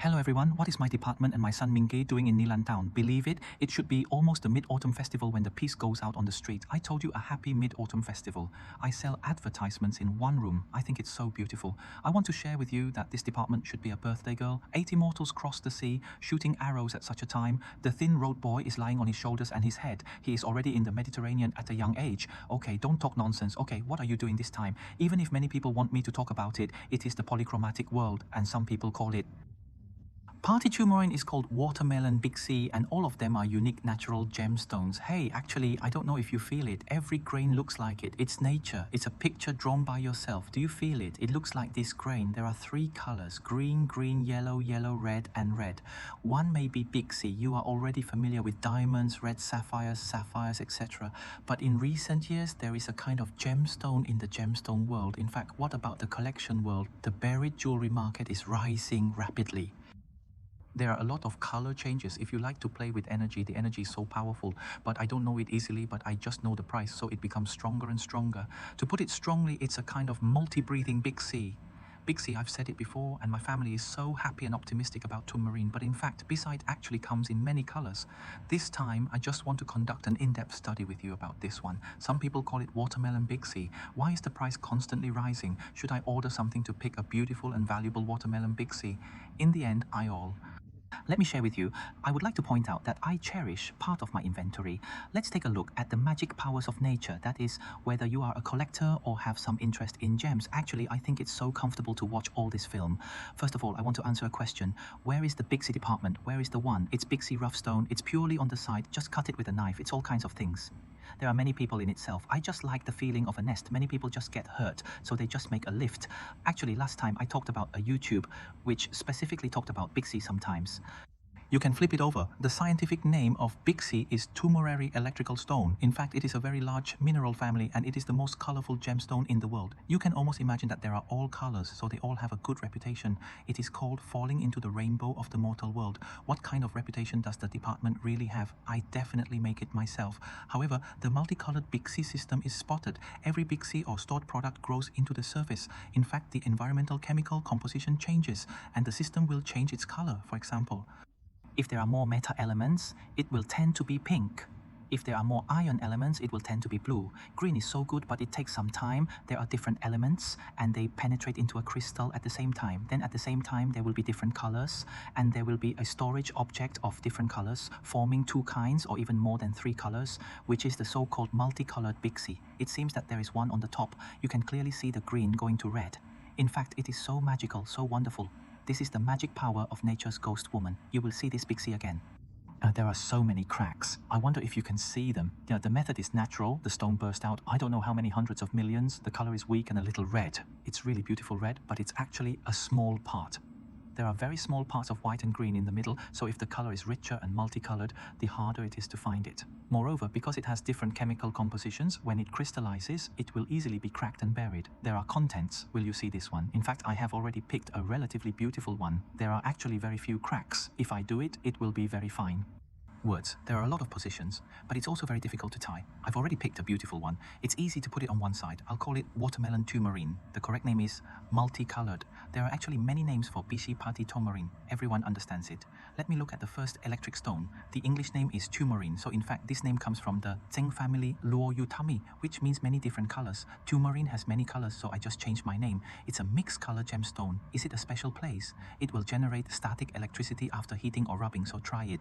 Hello everyone, what is my department and my son Mingge doing in Nilan town? Believe it, it should be almost the Mid-Autumn Festival when the piece goes out on the street. I told you, a happy Mid-Autumn Festival. I sell advertisements in one room. I think it's so beautiful. I want to share with you that this department should be a birthday girl. 8 immortals crossed the sea, shooting arrows at such a time. The thin road boy is lying on his shoulders and his head. He is already in the Mediterranean at a young age. Okay, don't talk nonsense. Okay, what are you doing this time? Even if many people want me to talk about it, it is the polychromatic world, and some people call it Party Tourmaline is called Watermelon Big C, and all of them are unique natural gemstones. Hey, actually, I don't know if you feel it. Every grain looks like it. It's nature. It's a picture drawn by yourself. Do you feel it? It looks like this grain. There are 3 colors: green, green, yellow, yellow, red, and red. One may be Big C. You are already familiar with diamonds, red sapphires, etc. But in recent years, there is a kind of gemstone in the gemstone world. In fact, what about the collection world? The buried jewelry market is rising rapidly. There are a lot of color changes. If you like to play with energy, the energy is so powerful, but I don't know it easily, but I just know the price, so it becomes stronger and stronger. To put it strongly, it's a kind of multi-breathing Big C. Big C, I've said it before, and my family is so happy and optimistic about Tourmaline, but in fact, beside actually comes in many colors. This time, I just want to conduct an in-depth study with you about this one. Some people call it Watermelon Big C. Why is the price constantly rising? Should I order something to pick a beautiful and valuable Watermelon Big C? In the end, Let me share with you, I would like to point out that I cherish part of my inventory. Let's take a look at the magic powers of nature. That is, whether you are a collector or have some interest in gems. Actually, I think it's so comfortable to watch all this film. First of all, I want to answer a question. Where is the Big C department? Where is the one? It's Big C rough stone. It's purely on the side. Just cut it with a knife. It's all kinds of things. There are many people in itself. I just like the feeling of a nest. Many people just get hurt, so they just make a lift. Actually, last time I talked about a YouTube which specifically talked about Big C sometimes. You can flip it over. The scientific name of Big C is Tourmaline electrical stone. In fact, it is a very large mineral family, and it is the most colorful gemstone in the world. You can almost imagine that there are all colors, so they all have a good reputation. It is called falling into the rainbow of the mortal world. What kind of reputation does the department really have? I definitely make it myself. However, the multicolored Big C system is spotted. Every Big C or stored product grows into the surface. In fact, the environmental chemical composition changes, and the system will change its color, for example. If there are more metal elements, it will tend to be pink. If there are more iron elements, it will tend to be blue. Green is so good, but it takes some time. There are different elements, and they penetrate into a crystal at the same time. Then at the same time, there will be different colors, and there will be a storage object of different colors, forming 2 kinds or even more than 3 colors, which is the so-called multicolored Big C. It seems that there is one on the top. You can clearly see the green going to red. In fact, it is so magical, so wonderful. This is the magic power of nature's ghost woman. You will see this Big C again. There are so many cracks. I wonder if you can see them. The method is natural. The stone burst out. I don't know how many hundreds of millions. The color is weak and a little red. It's really beautiful red, but it's actually a small part. There are very small parts of white and green in the middle, so if the color is richer and multicolored, the harder it is to find it. Moreover, because it has different chemical compositions, when it crystallizes, it will easily be cracked and buried. There are contents. Will you see this one? In fact, I have already picked a relatively beautiful one. There are actually very few cracks. If I do it, it will be very fine. Words. There are a lot of positions, but it's also very difficult to tie. I've already picked a beautiful one. It's easy to put it on one side. I'll call it Watermelon Tourmaline. The correct name is multicolored. There are actually many names for Bishi Party Tourmaline. Everyone understands it. Let me look at the first electric stone. The English name is Tourmaline, so in fact this name comes from the Zheng family Luo Yutami, which means many different colors. Tourmaline has many colors, so I just changed my name. It's a mixed color gemstone. Is it a special place? It will generate static electricity after heating or rubbing, so try it.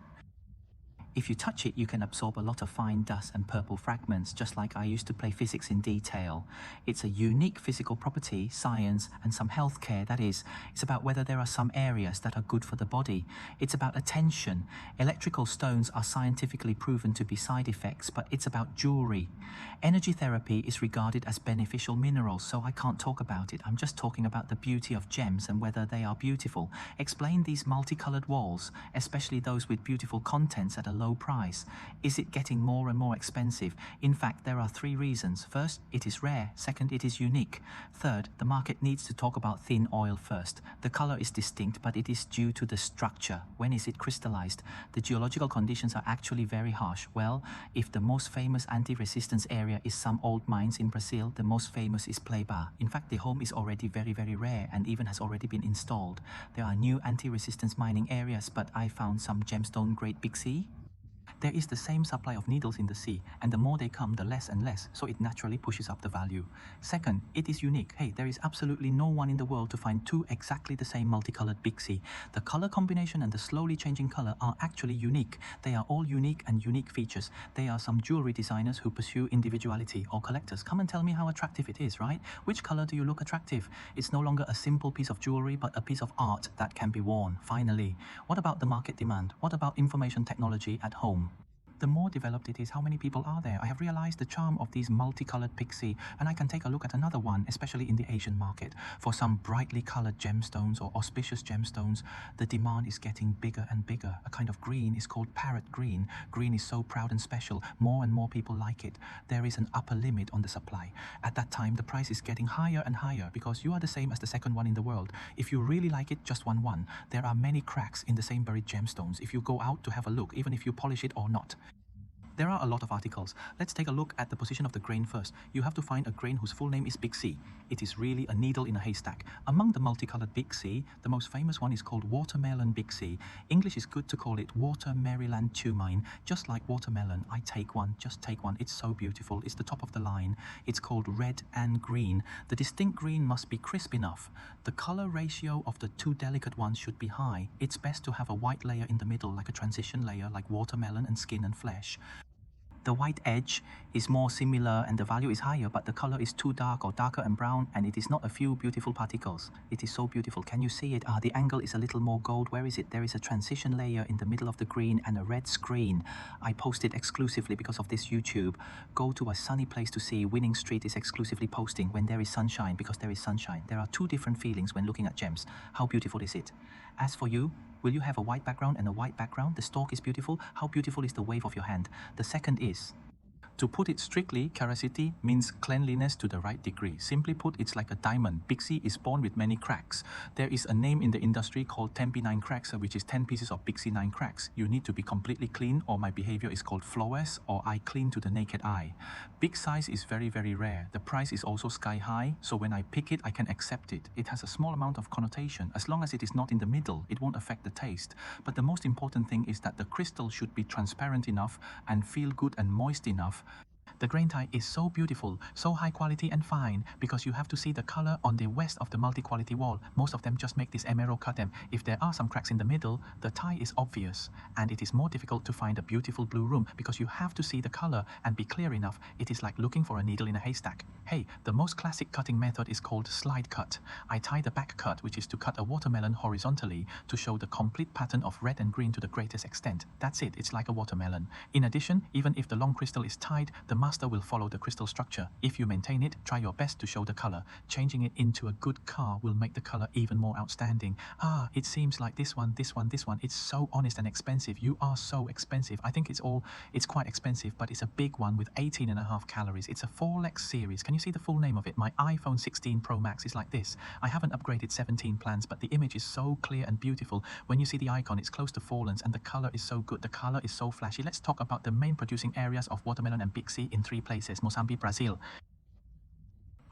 If you touch it, you can absorb a lot of fine dust and purple fragments, just like I used to play physics in detail. It's a unique physical property, science, and some healthcare. That is, it's about whether there are some areas that are good for the body. It's about attention. Electrical stones are scientifically proven to be side effects, but it's about jewelry. Energy therapy is regarded as beneficial minerals, so I can't talk about it. I'm just talking about the beauty of gems and whether they are beautiful. Explain these multicolored walls, especially those with beautiful contents, at a low price? Is it getting more and more expensive? In fact, there are three reasons. First, it is rare. Second, it is unique. Third, the market needs to talk about thin oil first. The color is distinct, but it is due to the structure. When is it crystallized? The geological conditions are actually very harsh. Well, if the most famous anti-resistance area is some old mines in Brazil, the most famous is Pleiba. In fact, the home is already very, very rare and even has already been installed. There are new anti-resistance mining areas, but I found some gemstone grade Big C. There is the same supply of needles in the sea, and the more they come, the less and less, so it naturally pushes up the value. Second, it is unique. Hey, there is absolutely no one in the world to find two exactly the same multicolored Big C. The color combination and the slowly changing color are actually unique. They are all unique and unique features. They are some jewelry designers who pursue individuality, or collectors. Come and tell me how attractive it is, right? Which color do you look attractive? It's no longer a simple piece of jewelry, but a piece of art that can be worn, finally. What about the market demand? What about information technology at home? The more developed it is, how many people are there? I have realized the charm of these multicolored pixie, and I can take a look at another one, especially in the Asian market. For some brightly colored gemstones or auspicious gemstones, the demand is getting bigger and bigger. A kind of green is called parrot green. Green is so proud and special. More and more people like it. There is an upper limit on the supply. At that time, the price is getting higher and higher because you are the same as the second one in the world. If you really like it, just one. There are many cracks in the same buried gemstones if you go out to have a look, even if you polish it or not. There are a lot of articles. Let's take a look at the position of the grain first. You have to find a grain whose full name is Big C. It is really a needle in a haystack. Among the multicolored Big C, the most famous one is called Watermelon Big C. English is good to call it Water Maryland Tourmaline. Just like watermelon, I take one, just take one. It's so beautiful. It's the top of the line. It's called red and green. The distinct green must be crisp enough. The color ratio of the two delicate ones should be high. It's best to have a white layer in the middle, like a transition layer, like watermelon and skin and flesh. The white edge is more similar and the value is higher, but the color is too dark or darker and brown, and it is not a few beautiful particles. It is so beautiful. Can you see it? The angle is a little more gold. Where is it? There is a transition layer in the middle of the green and a red screen. I posted exclusively because of this YouTube. Go to a sunny place to see. Winning Street is exclusively posting when there is sunshine, because there is sunshine. There are two different feelings when looking at gems. How beautiful is it? As for you, will you have a white background and a white background? The stalk is beautiful. How beautiful is the wave of your hand? The second is, to put it strictly, caracity means cleanliness to the right degree. Simply put, it's like a diamond. Big C is born with many cracks. There is a name in the industry called 10p9 cracks, which is 10 pieces of Big C9 cracks. You need to be completely clean, or my behavior is called flawless, or I clean to the naked eye. Big size is very, very rare. The price is also sky high, so when I pick it, I can accept it. It has a small amount of connotation. As long as it is not in the middle, it won't affect the taste. But the most important thing is that the crystal should be transparent enough and feel good and moist enough. The grain tie is so beautiful, so high quality and fine, because you have to see the color on the west of the multi-quality wall. Most of them just make this emerald cut them. If there are some cracks in the middle, the tie is obvious, and it is more difficult to find a beautiful blue room because you have to see the color and be clear enough. It is like looking for a needle in a haystack. Hey, the most classic cutting method is called slide cut. I tie the back cut, which is to cut a watermelon horizontally to show the complete pattern of red and green to the greatest extent. That's it, it's like a watermelon. In addition, even if the long crystal is tied, the master will follow the crystal structure. If you maintain it, try your best to show the color. Changing it into a good car will make the color even more outstanding. It seems like this one. It's so honest and expensive. You are so expensive. I think it's quite expensive, but it's a big one with 18.5 calories. It's a 4-lex series. Can you see the full name of it? My iPhone 16 Pro Max is like this. I haven't upgraded 17 plans, but the image is so clear and beautiful. When you see the icon, it's close to fallens, and the color is so good. The color is so flashy. Let's talk about the main producing areas of watermelon and Big C in 3 places: Mozambique, Brazil.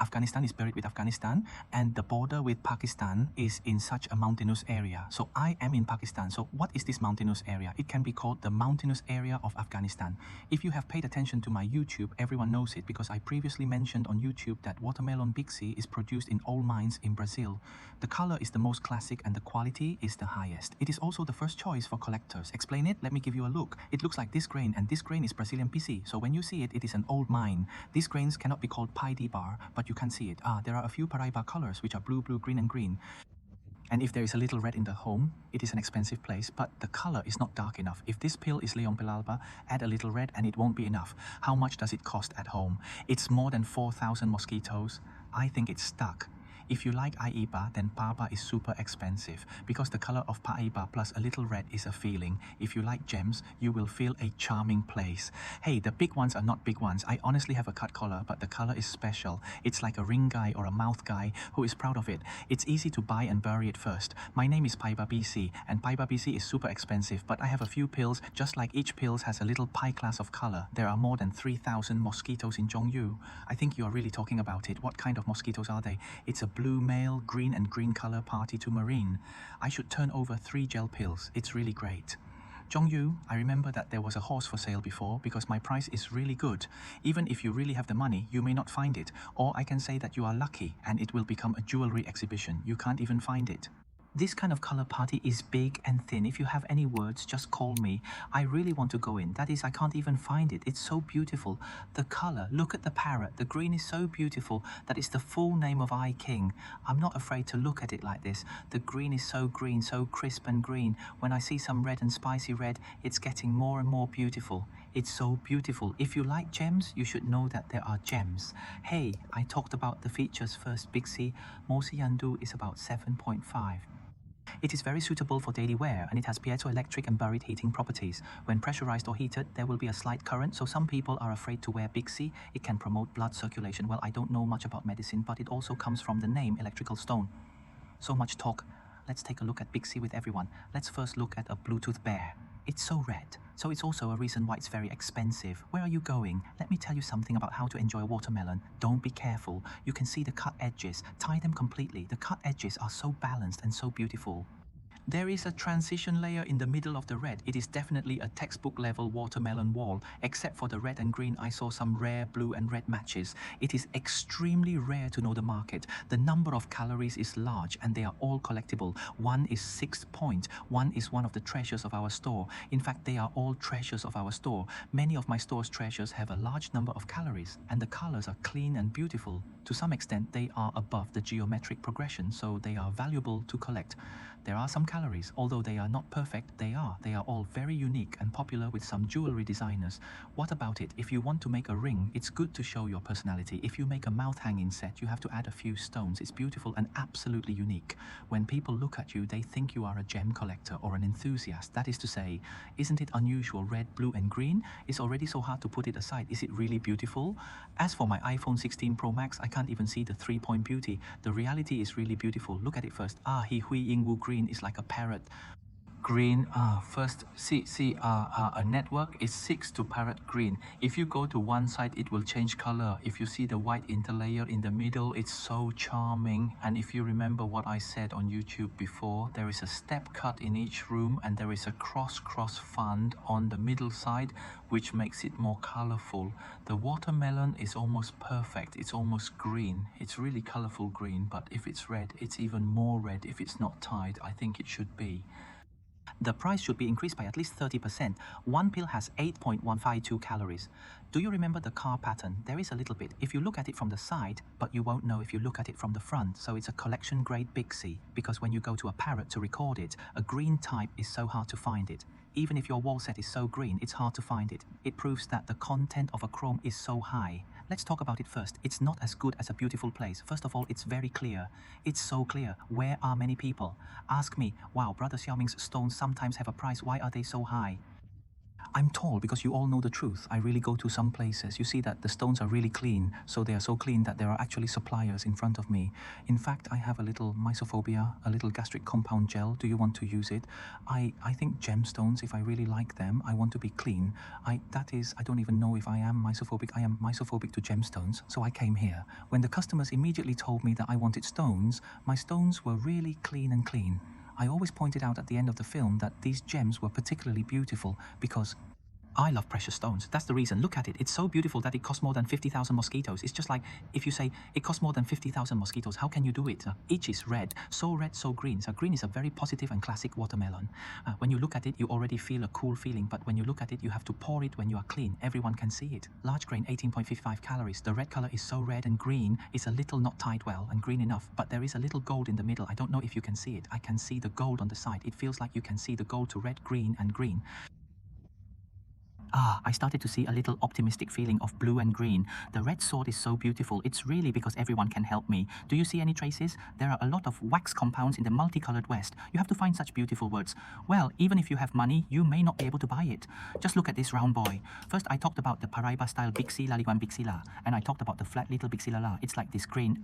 Afghanistan is buried with Afghanistan, and the border with Pakistan is in such a mountainous area. So I am in Pakistan. So what is this mountainous area? It can be called the mountainous area of Afghanistan. If you have paid attention to my YouTube, everyone knows it because I previously mentioned on YouTube that watermelon Big C is produced in old mines in Brazil. The color is the most classic and the quality is the highest. It is also the first choice for collectors. Explain it? Let me give you a look. It looks like this grain, and this grain is Brazilian PC. So when you see it, it is an old mine. These grains cannot be called Pi D bar, but you can see it. There are a few Paraiba colors which are blue, green and green. And if there is a little red in the home, it is an expensive place, but the color is not dark enough. If this pill is Leon Pelalba, add a little red and it won't be enough. How much does it cost at home? It's more than 4,000 mosquitoes. I think it's stuck. If you like Aiba, then Paba is super expensive because the color of Paiba plus a little red is a feeling. If you like gems, you will feel a charming place. Hey, the big ones are not big ones. I honestly have a cut collar, but the color is special. It's like a ring guy or a mouth guy who is proud of it. It's easy to buy and bury it first. My name is Paiba BC, and Paiba BC is super expensive, but I have a few pills, just like each pills has a little pie class of color. There are more than 3,000 mosquitoes in Zhongyu. I think you are really talking about it. What kind of mosquitoes are they? It's a blue male, green and green color party to marine. I should turn over 3 gel pills. It's really great. Zhongyu, I remember that there was a horse for sale before because my price is really good. Even if you really have the money, you may not find it. Or I can say that you are lucky and it will become a jewelry exhibition. You can't even find it. This kind of color party is big and thin. If you have any words, just call me. I really want to go in. That is, I can't even find it. It's so beautiful. The color, look at the parrot. The green is so beautiful. That is the full name of I King. I'm not afraid to look at it like this. The green is so green, so crisp and green. When I see some red and spicy red, it's getting more and more beautiful. It's so beautiful. If you like gems, you should know that there are gems. Hey, I talked about the features first. Bixi Mosi Yandu is about 7.5. It is very suitable for daily wear and it has piezoelectric and buried heating properties. When pressurized or heated, there will be a slight current, so some people are afraid to wear Bixi. It can promote blood circulation. Well, I don't know much about medicine, but it also comes from the name electrical stone. So much talk. Let's take a look at Bixi with everyone. Let's first look at a Bluetooth bear. It's so red, so it's also a reason why it's very expensive. Where are you going? Let me tell you something about how to enjoy watermelon. Don't be careful. You can see the cut edges. Tie them completely. The cut edges are so balanced and so beautiful. There is a transition layer in the middle of the red. It is definitely a textbook level watermelon wall. Except for the red and green, I saw some rare blue and red matches. It is extremely rare to know the market. The number of calories is large and they are all collectible. One is 6 point. One is one of the treasures of our store. In fact, they are all treasures of our store. Many of my store's treasures have a large number of calories and the colors are clean and beautiful. To some extent, they are above the geometric progression, so they are valuable to collect. There are some calories, although they are not perfect, they are all very unique and popular with some jewelry designers. What about it? If you want to make a ring, it's good to show your personality. If you make a mouth hanging set, you have to add a few stones. It's beautiful and absolutely unique. When people look at you, they think you are a gem collector or an enthusiast. That is to say, isn't it unusual? Red, blue and green? It's already so hard to put it aside. Is it really beautiful? As for my iPhone 16 Pro Max, I can't even see the 3-point beauty. The reality is really beautiful. Look at it first. He Hui Ying Wu green is like a parrot. Green, first, a network is 6 to parrot green. If you go to one side, it will change color. If you see the white interlayer in the middle, it's so charming. And if you remember what I said on YouTube before, there is a step cut in each room and there is a cross fund on the middle side, which makes it more colorful. The watermelon is almost perfect. It's almost green. It's really colorful green, but if it's red, it's even more red. If it's not tied, I think it should be. The price should be increased by at least 30%. One pill has 8.152 calories. Do you remember the car pattern? There is a little bit. If you look at it from the side, but you won't know if you look at it from the front. So it's a collection grade Bixi, because when you go to a Parrot to record it, a green type is so hard to find it. Even if your wall set is so green, it's hard to find it. It proves that the content of a chrome is so high. Let's talk about it first. It's not as good as a beautiful place. First of all, it's very clear. It's so clear. Where are many people? Ask me, wow, Brother Xiaoming's stones sometimes have a price. Why are they so high? I'm tall because you all know the truth. I really go to some places. You see that the stones are really clean. So they are so clean that there are actually suppliers in front of me. In fact, I have a little mysophobia, a little gastric compound gel. Do you want to use it? I think gemstones, if I really like them, I want to be clean. I don't even know if I am mysophobic. I am mysophobic to gemstones. So I came here. When the customers immediately told me that I wanted stones, my stones were really clean and clean. I always pointed out at the end of the film that these gems were particularly beautiful because I love precious stones. That's the reason. Look at it. It's so beautiful that it costs more than 50,000 mosquitoes. It's just like if you say it costs more than 50,000 mosquitoes, how can you do it? Each is red, so green. So green is a very positive and classic watermelon. When you look at it, you already feel a cool feeling. But when you look at it, you have to pour it when you are clean. Everyone can see it. Large grain, 18.55 calories. The red color is so red and green. It's a little not tied well and green enough. But there is a little gold in the middle. I don't know if you can see it. I can see the gold on the side. It feels like you can see the gold to red, green and green. I started to see a little optimistic feeling of blue and green. The red sword is so beautiful. It's really because everyone can help me. Do you see any traces? There are a lot of wax compounds in the multicolored West. You have to find such beautiful words. Well, even if you have money, you may not be able to buy it. Just look at this round boy. First, I talked about the Paraiba style Bixi Laliguan Bixi La, and I talked about the flat little Bixi La La. It's like this green.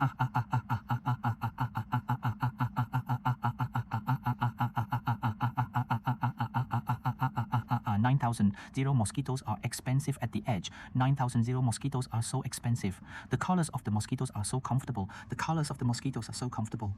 9,000 mosquitoes are expensive at the edge. 9,000 mosquitoes are so expensive. The colors of the mosquitoes are so comfortable. The colors of the mosquitoes are so comfortable.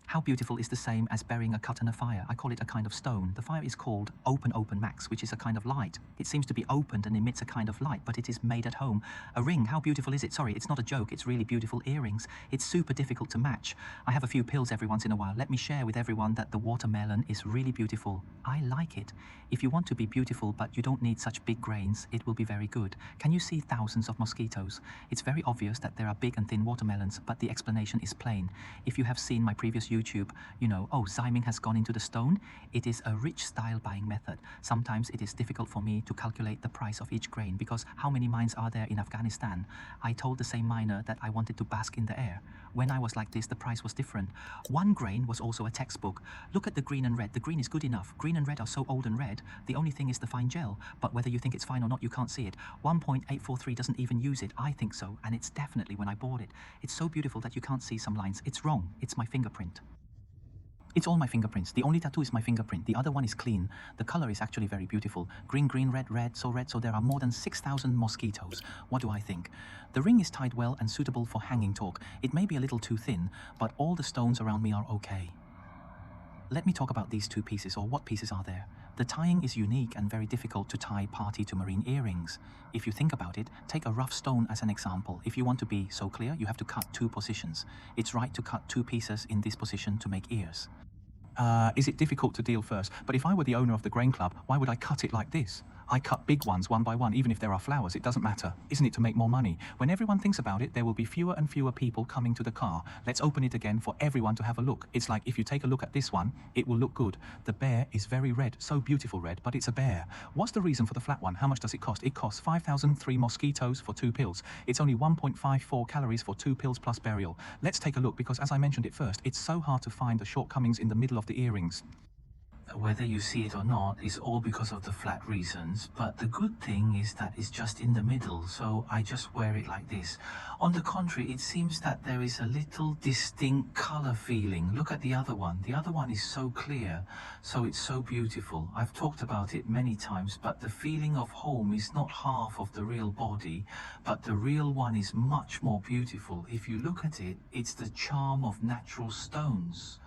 How beautiful is the same as burying a cut in a fire? I call it a kind of stone. The fire is called open max, which is a kind of light. It seems to be opened and emits a kind of light, but it is made at home. A ring, how beautiful is it? Sorry, it's not a joke. It's really beautiful earrings. It's super difficult to match. I have a few pills every once in a while. Let me share with everyone that the watermelon is really beautiful. I like it. If you want to be beautiful, but you don't need such big grains, it will be very good. Can you see thousands of mosquitoes? It's very obvious that there are big and thin watermelons, but the explanation is plain. If you have seen my previous YouTube, you know, oh, Ximing has gone into the stone. It is a rich style buying method. Sometimes it is difficult for me to calculate the price of each grain because how many mines are there in Afghanistan? I told the same miner that I wanted to bask in the air. When I was like this, the price was different. One grain was also a textbook. Look at the green and red. The green is good enough. Green and red are so old and red. The only thing is the fine gel. But whether you think it's fine or not, you can't see it. 1.843 doesn't even use it. I think so. And it's definitely when I bought it. It's so beautiful that you can't see some lines. It's wrong. It's my fingerprint. It's all my fingerprints. The only tattoo is my fingerprint. The other one is clean. The color is actually very beautiful. Green, green, red, red, so there are more than 6,000 mosquitoes. What do I think? The ring is tied well and suitable for hanging talk. It may be a little too thin, but all the stones around me are okay. Let me talk about these two pieces, or what pieces are there. The tying is unique and very difficult to tie party to marine earrings. If you think about it, take a rough stone as an example. If you want to be so clear, you have to cut two positions. It's right to cut two pieces in this position to make ears. Is it difficult to deal first? But if I were the owner of the grain club, why would I cut it like this? I cut big ones one by one, even if there are flowers, it doesn't matter. Isn't it to make more money? When everyone thinks about it, there will be fewer and fewer people coming to the car. Let's open it again for everyone to have a look. It's like if you take a look at this one, it will look good. The bear is very red, so beautiful red, but it's a bear. What's the reason for the flat one? How much does it cost? It costs 5,003 mosquitoes for 2 pills. It's only 1.54 calories for 2 pills plus burial. Let's take a look because as I mentioned it first, it's so hard to find the shortcomings in the middle of the earrings. Whether you see it or not is all because of the flat reasons, but the good thing is that it's just in the middle, so I just wear it like this. On the contrary, it seems that there is a little distinct color feeling. Look at the other one. The other one is so clear, so it's so beautiful. I've talked about it many times, but the feeling of home is not half of the real body, but the real one is much more beautiful. If you look at it, it's the charm of natural stones.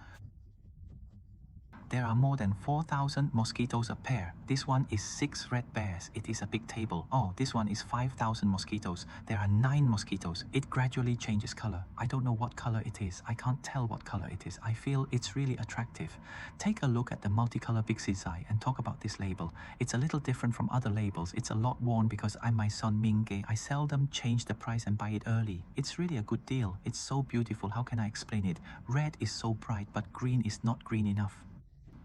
There are more than 4,000 mosquitoes a pair. This one is 6 red bears. It is a big table. Oh, this one is 5,000 mosquitoes. There are 9 mosquitoes. It gradually changes color. I don't know what color it is. I can't tell what color it is. I feel it's really attractive. Take a look at the multicolor Bixi Zai and talk about this label. It's a little different from other labels. It's a lot worn because I'm my son Mingge. I seldom change the price and buy it early. It's really a good deal. It's so beautiful. How can I explain it? Red is so bright, but green is not green enough.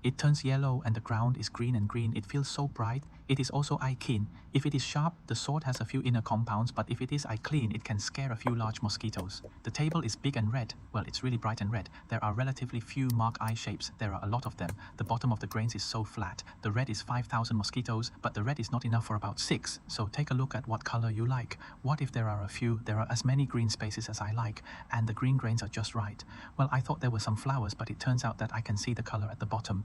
It turns yellow and the ground is green and green. It feels so bright. It is also eye keen. If it is sharp, the sword has a few inner compounds, but if it is eye clean, it can scare a few large mosquitoes. The table is big and red. Well, it's really bright and red. There are relatively few mark eye shapes. There are a lot of them. The bottom of the grains is so flat. The red is 5,000 mosquitoes, but the red is not enough for about 6. So take a look at what color you like. What if there are a few? There are as many green spaces as I like, and the green grains are just right. Well, I thought there were some flowers, but it turns out that I can see the color at the bottom.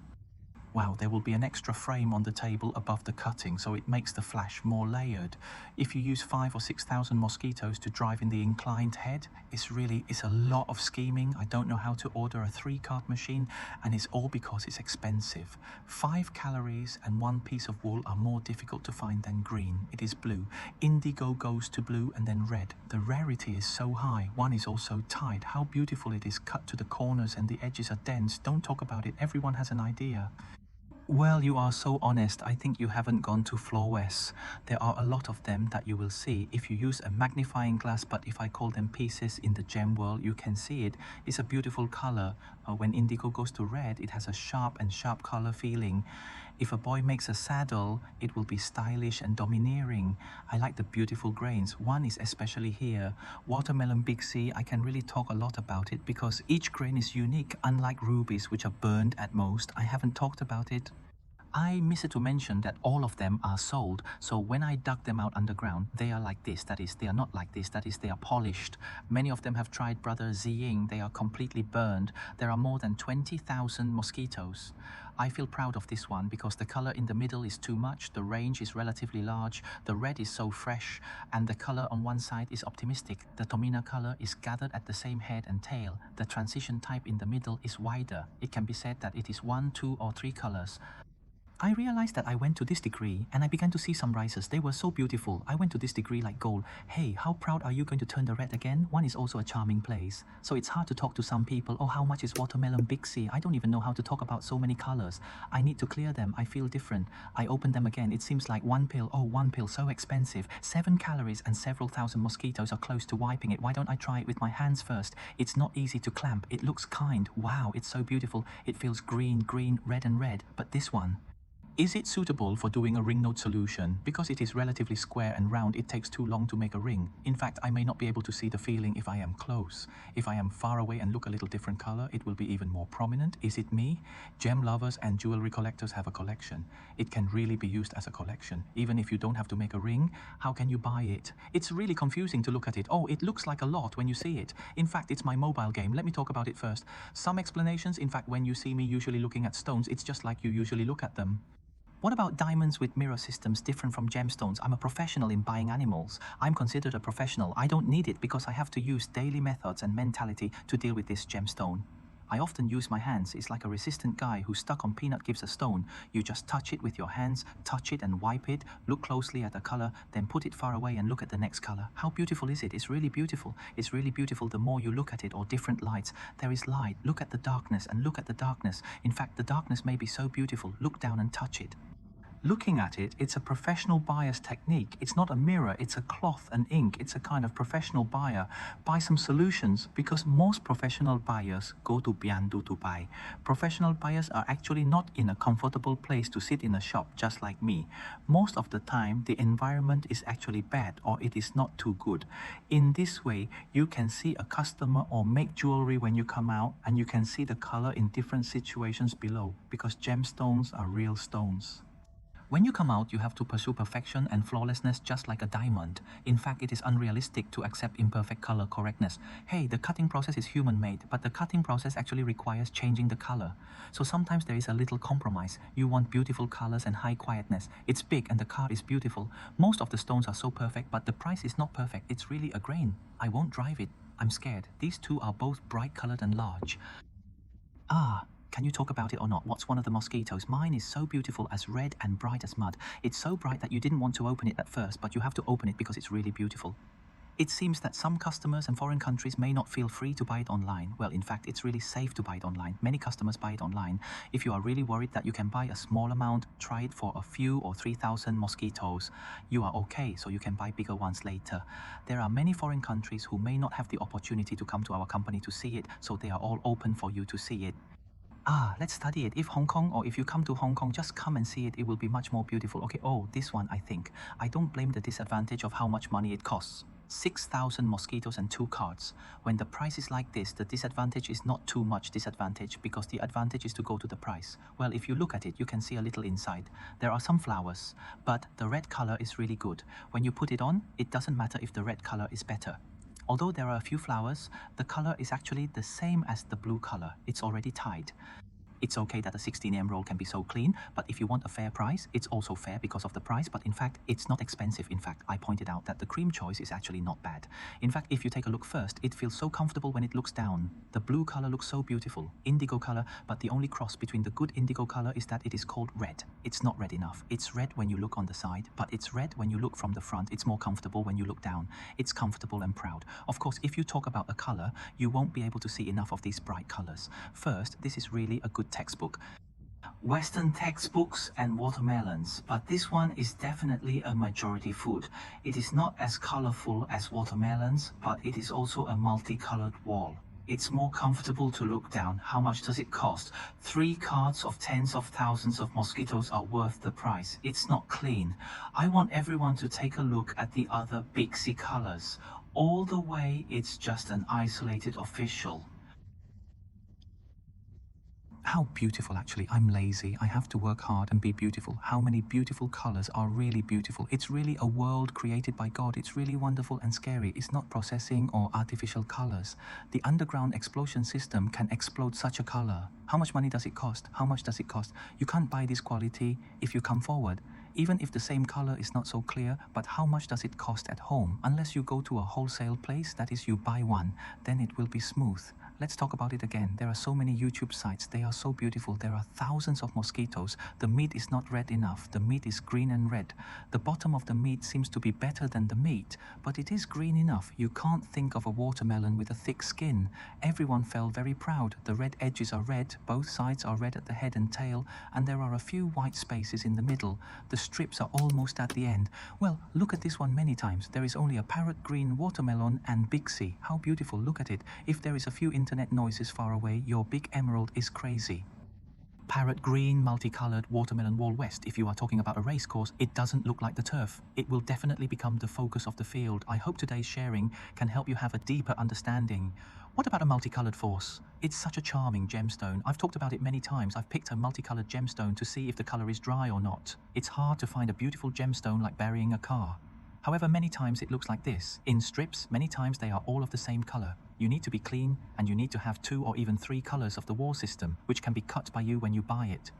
Wow, there will be an extra frame on the table above the cutting, so it makes the flash more layered. If you use 5,000 or 6,000 mosquitoes to drive in the inclined head, it's a lot of scheming. I don't know how to order a 3-card machine, and it's all because it's expensive. 5 calories and 1 piece of wool are more difficult to find than green. It is blue. Indigo goes to blue and then red. The rarity is so high. One is also tied. How beautiful it is, cut to the corners and the edges are dense. Don't talk about it. Everyone has an idea. Well, you are so honest. I think you haven't gone to Floor West. There are a lot of them that you will see. If you use a magnifying glass, but if I call them pieces in the gem world, you can see it. It's a beautiful color. When indigo goes to red, it has a sharp color feeling. If a boy makes a saddle, it will be stylish and domineering. I like the beautiful grains. One is especially here. Watermelon Big C, I can really talk a lot about it because each grain is unique, unlike rubies, which are burned at most. I haven't talked about it. I missed to mention that all of them are sold, so when I dug them out underground, they are like this, that is, they are not like this, that is, they are polished. Many of them have tried Brother Ziying, they are completely burned. There are more than 20,000 mosquitoes. I feel proud of this one because the color in the middle is too much, the range is relatively large, the red is so fresh, and the color on one side is optimistic. The Tomina color is gathered at the same head and tail. The transition type in the middle is wider. It can be said that it is 1, 2, or 3 colors. I realized that I went to this degree and I began to see some rices. They were so beautiful. I went to this degree like gold. Hey, how proud are you going to turn the red again? One is also a charming place. So it's hard to talk to some people. Oh, how much is watermelon Big C? I don't even know how to talk about so many colors. I need to clear them. I feel different. I open them again. It seems like one pill. Oh, one pill, so expensive. 7 calories and several thousand mosquitoes are close to wiping it. Why don't I try it with my hands first? It's not easy to clamp. It looks kind. Wow, it's so beautiful. It feels green, green, red and red. But this one, is it suitable for doing a ring node solution? Because it is relatively square and round, it takes too long to make a ring. In fact, I may not be able to see the feeling if I am close. If I am far away and look a little different color, it will be even more prominent. Is it me? Gem lovers and jewelry collectors have a collection. It can really be used as a collection. Even if you don't have to make a ring, how can you buy it? It's really confusing to look at it. Oh, it looks like a lot when you see it. In fact, it's my mobile game. Let me talk about it first. Some explanations, in fact, when you see me usually looking at stones, it's just like you usually look at them. What about diamonds with mirror systems different from gemstones? I'm a professional in buying animals. I'm considered a professional. I don't need it because I have to use daily methods and mentality to deal with this gemstone. I often use my hands. It's like a resistant guy who's stuck on peanut gives a stone. You just touch it with your hands, touch it and wipe it, look closely at the color, then put it far away and look at the next color. How beautiful is it? It's really beautiful. It's really beautiful the more you look at it, or different lights. There is light. Look at the darkness and look at the darkness. In fact, the darkness may be so beautiful. Look down and touch it. Looking at it, it's a professional buyer's technique. It's not a mirror, it's a cloth and ink. It's a kind of professional buyer. Buy some solutions because most professional buyers go to Biandu to buy. Professional buyers are actually not in a comfortable place to sit in a shop just like me. Most of the time, the environment is actually bad or it is not too good. In this way, you can see a customer or make jewelry when you come out, and you can see the color in different situations below because gemstones are real stones. When you come out, you have to pursue perfection and flawlessness just like a diamond. In fact, it is unrealistic to accept imperfect color correctness. Hey, the cutting process is human-made, but the cutting process actually requires changing the color. So sometimes there is a little compromise. You want beautiful colors and high quietness. It's big and the car is beautiful. Most of the stones are so perfect, but the price is not perfect. It's really a grain. I won't drive it. I'm scared. These two are both bright colored and large. Can you talk about it or not? What's one of the mosquitoes? Mine is so beautiful, as red and bright as mud. It's so bright that you didn't want to open it at first, but you have to open it because it's really beautiful. It seems that some customers in foreign countries may not feel free to buy it online. Well, in fact, it's really safe to buy it online. Many customers buy it online. If you are really worried that you can buy a small amount, try it for a few or 3,000 mosquitoes. You are okay, so you can buy bigger ones later. There are many foreign countries who may not have the opportunity to come to our company to see it, so they are all open for you to see it. Let's study it. If Hong Kong, or if you come to Hong Kong, just come and see it. It will be much more beautiful. Okay, this one, I think. I don't blame the disadvantage of how much money it costs. 6,000 mosquitoes and 2 cards. When the price is like this, the disadvantage is not too much disadvantage because the advantage is to go to the price. Well, if you look at it, you can see a little inside. There are some flowers, but the red color is really good. When you put it on, it doesn't matter if the red color is better. Although there are a few flowers, the color is actually the same as the blue color. It's already tied. It's okay that a 16mm roll can be so clean, but if you want a fair price, it's also fair because of the price, but in fact, it's not expensive. In fact, I pointed out that the cream choice is actually not bad. In fact, if you take a look first, it feels so comfortable when it looks down. The blue color looks so beautiful, indigo color, but the only cross between the good indigo color is that it is called red. It's not red enough. It's red when you look on the side, but it's red when you look from the front. It's more comfortable when you look down. It's comfortable and proud. Of course, if you talk about a color, you won't be able to see enough of these bright colors. First, this is really a good textbook. Western textbooks and watermelons, but this one is definitely a majority food. It is not as colorful as watermelons, but it is also a multicolored wall. It's more comfortable to look down. How much does it cost? 3 cards of tens of thousands of mosquitoes are worth the price. It's not clean. I want everyone to take a look at the other Bixie colors. All the way, it's just an isolated official. How beautiful, actually. I'm lazy. I have to work hard and be beautiful. How many beautiful colors are really beautiful? It's really a world created by God. It's really wonderful and scary. It's not processing or artificial colors. The underground explosion system can explode such a color. How much money does it cost? How much does it cost? You can't buy this quality if you come forward. Even if the same color is not so clear, but how much does it cost at home? Unless you go to a wholesale place, that is, you buy one, then it will be smooth. Let's talk about it again. There are so many YouTube sites. They are so beautiful. There are thousands of mosquitoes. The meat is not red enough. The meat is green and red. The bottom of the meat seems to be better than the meat, but it is green enough. You can't think of a watermelon with a thick skin. Everyone felt very proud. The red edges are red. Both sides are red at the head and tail, and there are a few white spaces in the middle. The strips are almost at the end. Well, look at this one many times. There is only a parrot green watermelon and Bixie. How beautiful. Look at it. If there is a few internet noises far away, your big emerald is crazy. Parrot green, multicolored watermelon wall west. If you are talking about a race course, it doesn't look like the turf. It will definitely become the focus of the field. I hope today's sharing can help you have a deeper understanding. What about a multicolored force? It's such a charming gemstone. I've talked about it many times. I've picked a multicolored gemstone to see if the color is dry or not. It's hard to find a beautiful gemstone like burying a car. However, many times it looks like this. In strips, many times they are all of the same color. You need to be clean, and you need to have 2 or even 3 colors of the wall system, which can be cut by you when you buy it.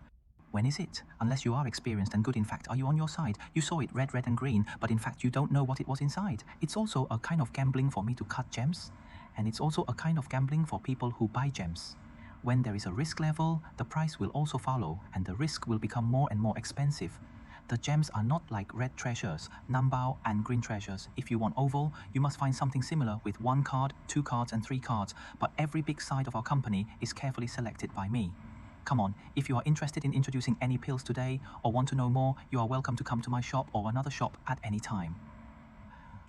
When is it? Unless you are experienced and good, in fact, are you on your side? You saw it red, red and green, but in fact you don't know what it was inside. It's also a kind of gambling for me to cut gems, and it's also a kind of gambling for people who buy gems. When there is a risk level, the price will also follow, and the risk will become more and more expensive. The gems are not like red treasures, nambao and green treasures. If you want oval, you must find something similar with 1 card, 2 cards and 3 cards, but every big side of our company is carefully selected by me. Come on, if you are interested in introducing any pills today or want to know more, you are welcome to come to my shop or another shop at any time.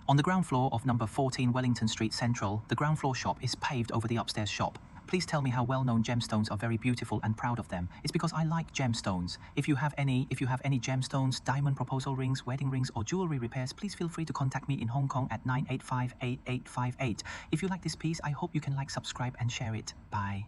On the ground floor of number 14 Wellington Street Central, the ground floor shop is paved over the upstairs shop. Please tell me how well-known gemstones are very beautiful and proud of them. It's because I like gemstones. If you have any gemstones, diamond proposal rings, wedding rings, or jewelry repairs, please feel free to contact me in Hong Kong at 985-8858. If you like this piece, I hope you can like, subscribe, and share it. Bye.